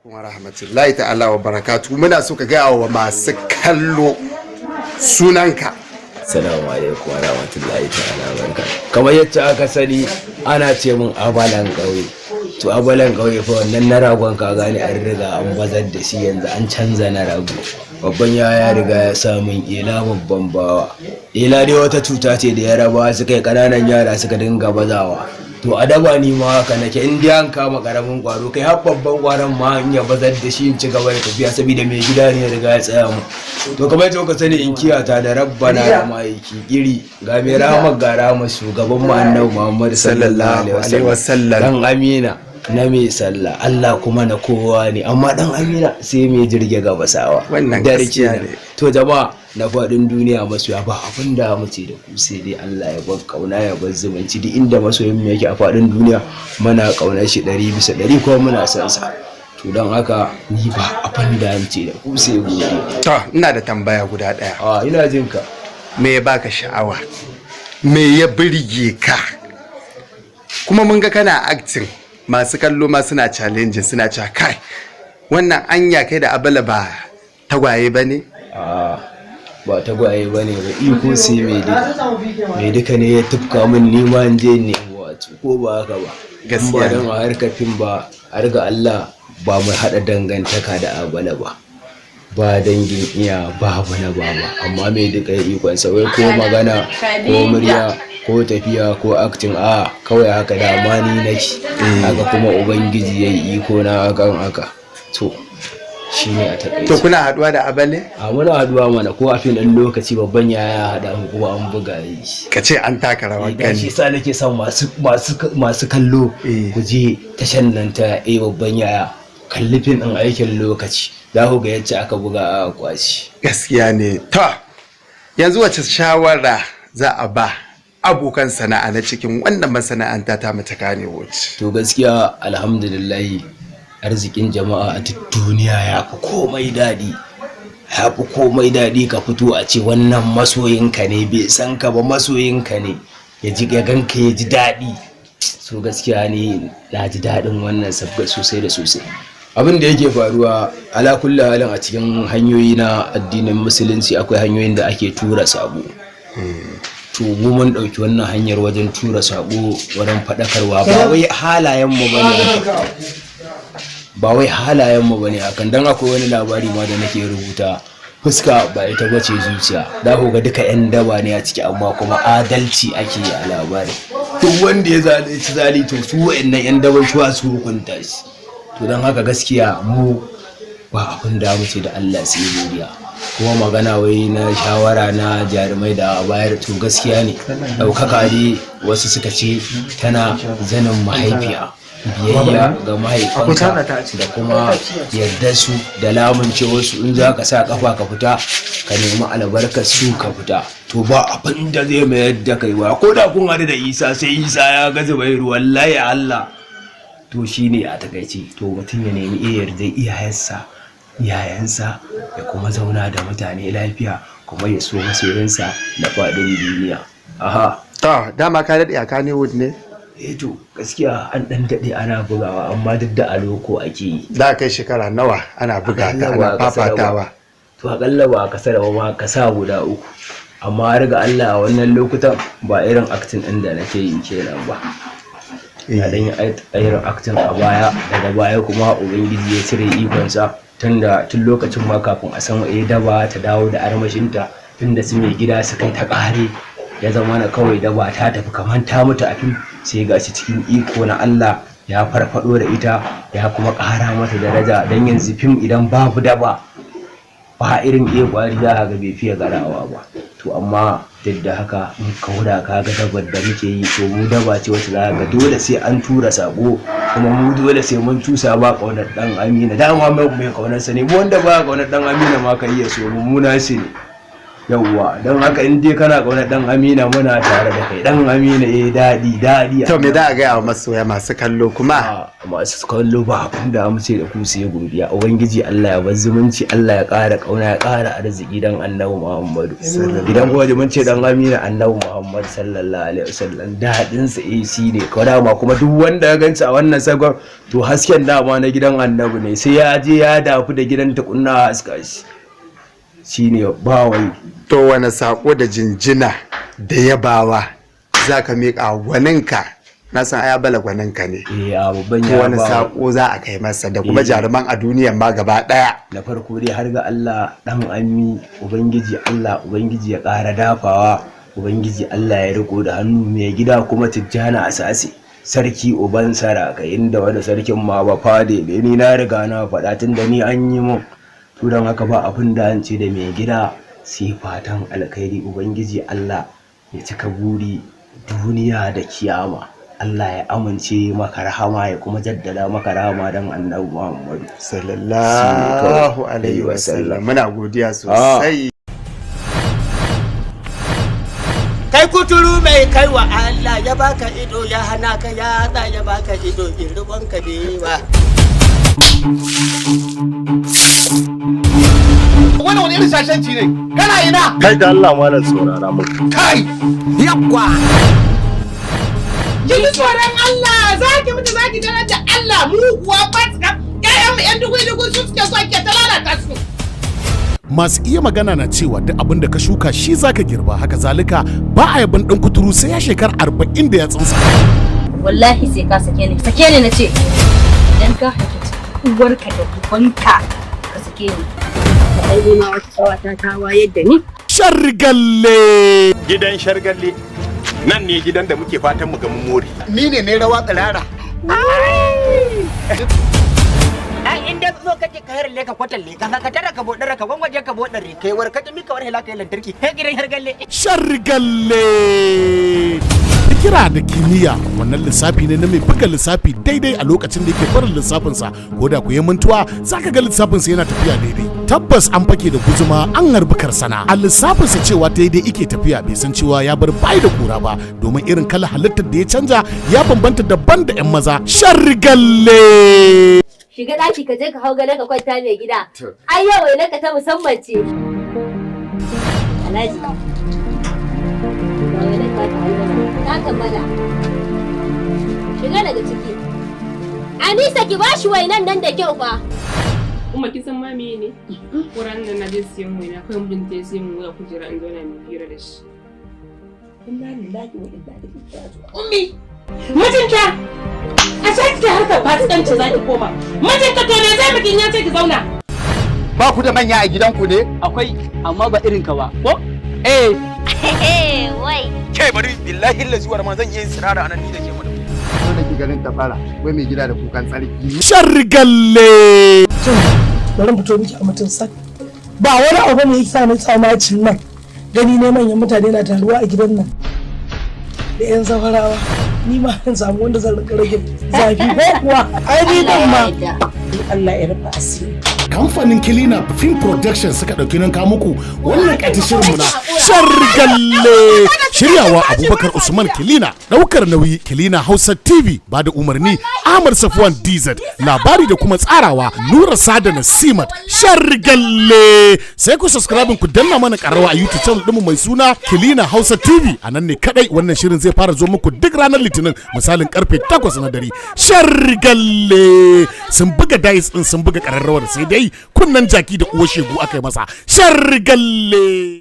Wa rahmatullahi ta'ala wa barakatu. Muna so ka gaya wa masu kallo sunanka. Assalamu alaikum wa rahmatullahi ta'ala wa barakatu. Kamar yadda aka sani ana ce min abalan ƙauye. To abalan ƙauye fa wannan na ragon ka gane an riga an bazar da shi, yanzu an canza na rago. Babban ya riga ya sa min ila babban bawa. Ila dai wata cuta ce da Yarabawa suka yi ƙananan yara suka dinga bazawa. To a daba ni ma haka nake, in dai an kama karamin kwaro kai har babban kwaron ma in ya bazar da shi in ci gaba da tafiya saboda mai gida ne riga ya tsaya mu. To kamar yadda kuka sani in kiyata da rabbana da ma'aiki iri ga mai rahama ga rahama shugaban mu annabi Muhammad sallallahu alaihi wasallam dan Amina na mai sallah, Allah kuma na kowa ne, amma dan Amina sai mai jirge gabasawa wannan gaskiya ne. To jama'a na faɗin duniya masoya ba abin da mace da ku sai dai Allah ya bar kauna ya bar zumunci duk inda masoyin mu yake a faɗin duniya muna kaunar shi 100% kuma muna son sa. To don haka ni ba abin da mace da ku sai gobe. To ina da tambaya guda ɗaya. Ina jin ka. Me ya baka sha'awa? Me ya birge ka? Kuma mun ga kana acting, masu kallo ma suna challenge suna cewa kai wannan anya kai da abala ba tagwaye bane? Ba tagwaye bane ba, iko sai mai duka ne ya tufka min nima in je ne wato ko ba haka ba. Gaskiya don a harkar fim ba a riga Allah ba mu haɗa dangantaka da abala ba dangin iya babu na baba, amma mai duka ya ikon wai ko magana ko murya ko tafiya ko acting kawai haka da amani nake haka kuma ubangiji yayi iko na hakan haka. To shine a takaice. To kuna haduwa da abale? Muna haduwa mana ko a fil ɗin lokaci babban ya hada mu kuma an buga yi. Ka ce an taka rawar gani. Shi sa nake son masu kallo ku je tashan nan ta babban yaya kalli fim ɗin aikin lokaci za ku ga yacce aka buga a kwashi. Gaskiya ne. To yanzu wace shawara za a ba abokan sana'a na cikin wannan masana'anta ta mata kane wuce? To gaskiya alhamdulillah arzikin jama'a a duk duniya ya fi komai daɗi. Ya fi komai daɗi ka fito a ce wannan masoyinka ne, bai san ka ba masoyinka ne, ya ganka ya ji daɗi. So gaskiya ne na ji daɗin wannan sabga sosai da sosai. Abin da yake faruwa ala kulli halin a cikin hanyoyi na addinin musulunci akwai hanyoyin da ake tura sabo. To mu mun ɗauki wannan hanyar wajen tura sabo wajen faɗakarwa, ba wai halayen mu bane hakan. Dan akwai wani labari ma da nake rubuta, fuska ba ita bace zuciya. Da ku ga duka yan daba ne a ciki amma kuma adalci ake yi a labarin. Duk wanda ya zalunci to su wa'annan yan daban su hukunta shi. To don haka gaskiya mu ba abin da mu ce da Allah sai godiya. Kuma magana wai na shawara na jarumai da bayar, to gaskiya ne ɗaukaka ne wasu suka ce tana zanin mahaifiya, biyayya ga mahaifanka da kuma yarda su da lamunce wasu, in za ka sa kafa ka fita ka nemi albarkar su ka fita. To ba abin da zai mayar da kai ba, ko da kun haɗu da Isa sai Isa ya ga Zubairu wallahi Allah. To shine a takaice, to mutum ya nemi yarda iyayensa ya kuma zauna da mutane lafiya, kuma ya so masoyinsa da faɗin duniya. To dama ka daɗe a Kannywood ne? To gaskiya an ɗan daɗe ana bugawa, amma duk da a loko ake yi. Da kai shekara nawa ana buga ta ana fafatawa? To akalla ba a kasar ba ma ka sa guda 3, amma har ga Allah a wannan lokutan ba irin acting ɗin da nake yi kenan ba. Ya dan yi irin acting a baya, daga baya kuma ubangiji ya cire ikonsa tun lokacin ma kafin a san daba ta dawo da armashinta, tunda su mai gida su kai ta ƙare ya zama na kawai daba ta tafi kamar ta mutu a fim, sai gashi cikin iko na Allah ya farfado da ita ya kuma ƙara mata daraja. Dan yanzu fim idan babu daba ba irin kwari za ka ga bai fiye garawa ba. To amma duk da haka in kauda ka ga dabar da muke yi, to mu daba ce wacce za ga dole sai an tura sako, kuma mu dole sai mun tusa ba kaunar dan Amina. Dama mai kaunar sa ne, mu wanda ba kaunar dan Amina ma ka iya so mu nasi ne. yawwa don haka in dai kana kauna dan Amina muna tare da kai dan Amina daɗi to me za a gaya wa masoya masu kallo kuma masu kallo ba abin da amince da ku sai godiya ubangiji Allah ya bar zumunci Allah ya ƙara kauna ya ƙara arziki dan Annabi Muhammadu idan kuma mun ce dan Amina Annabi Muhammad sallallahu alaihi wasallam daɗin sa AC ne kawai ma kuma duk wanda ya ganci a wannan sagon to hasken dama na gidan Annabi ne sai ya je ya dafu da gidan tukunna haska shi shine ba wai. To wani sako da jinjina da yabawa za ka miƙa gwaninka, na san aya bala gwaninka ne, babban to wani sako za a kai masa da kuma jaruman a duniyan ma gaba ɗaya? Na farko dai har ga Allah dan Ami ubangiji Allah ubangiji ya ƙara dafawa, ubangiji Allah ya riko da hannu mai gida kuma Tijjana Asasi sarki uban saraka inda wani sarkin ma ba fade ne ni na riga na faɗa tun da ni an yi mun to don haka ba abin da an ce da mai gida sai fatan alkhairi ubangiji Allah ya cika buri duniya da kiyama, Allah ya amince maka rahama ya kuma jaddada maka rahama dan Annabi Muhammadu sallallahu alaihi wasallam. Muna godiya sosai. Kai kuturu mai kai wa Allah ya baka ido ya hana ka yatsa ya baka ido irgon ka bewa. Wani irin shashanci ne? Kana ina? Kai da Allah malam saurara mu. Kai! Yakwa! Ki tsoron Allah, zaki mutu zaki tarar da Allah mu kuwa fatka. Kayan mu yan dugu-dugu su suke so ke talalata su. Masu iya magana na cewa duk abin da ka shuka shi zaka girba, haka zalika ba a yaban dan kuturu sai ya shekar 40 da ya tsinsa. Wallahi sai ka sake ni na ce. Idan ka haifi uwarka da ubanka ka sake ni. Ka ɗauko ma wata tsawata ta wayar da ni. Shargalle! Gidan Shargalle nan ne gidan da muke fatan mu ga mun more. Ni ne rawa tsirara. Ai inda zo kake ka harle ka kwatalle ka tara ka bodar ka gwangwaje ka bodar kai war ka mi ka war hela kai lantarki kai gidan Shargalle. Shargalle! Kira da kimiyya wannan lissafi ne na mai buga lissafi daidai a lokacin da yake barin lissafinsa, ko da ku yi mintuwa zaka ga lissafinsa yana tafiya daidai. Tabbas an fake da guzuma an harbi karsana a lissafinsa cewa daidai yake tafiya, bai san cewa ya bar bai da kura ba domin irin kala halittar da ya canja ya bambanta daban da 'yan maza. Shargalle! Shiga ɗaki ka je ka hau gadon ka kwanta mai gida. Ai yau wai naka ta musamman ce. Alhaji. Ta kammala. Shiga daga ciki. Anisa ki bashi wainan nan da kyau fa. Kuma kisan ma me ne? Kuran nan na je siyan waina kai mun je siyan mu ya kujera in zauna mu hira da shi. Inna lillahi wa inna ilaihi raji'un. Ummi, mijinta a sai ki harkar fasikanci zaki koma. Mijinta to ne zai mutun ya ce ki zauna. Ba ku da manya a gidanku ne? Akwai amma ba irin ka ba. Ko? Wai. Kai bari billahi lazi war ma zan yi sirara anan ni da ke mu. Dole ki ganin ta fara wai mai gida da kukan tsarki. Shargalle! Bari fito miki a mutum sak. Ba wani abu ne yasa ni tsamacin nan. Gani ne manyan mutane na taruwa a gidan nan. Da 'yan safarawa. Ni ma zan samu wanda zan rage zafi ko kuwa. Ai ni dan ma. Allah ya rufa asiri. Kamfanin Kilina Film Production suka ɗauki nan muku wannan ƙatishin mu na Shargalle. Shiryawa Abubakar Usman Kilina, ɗaukar nauyi Kilina Hausa TV, ba da umarni Ahmad Safwan DZ, labari da kuma tsarawa Nura Sada Nasimat. Shargalle! Sai ku subscribe ku danna mana ƙarawa a YouTube channel ɗinmu mai suna Kilina Hausa TV. A nan ne kaɗai wannan shirin zai fara zo muku duk ranar Litinin misalin karfe 8 na dare. Shargalle! Sun buga dice ɗin sun buga ƙararrawar sai dai kunnen jaki da uwar shegu aka yi masa. Shargalle!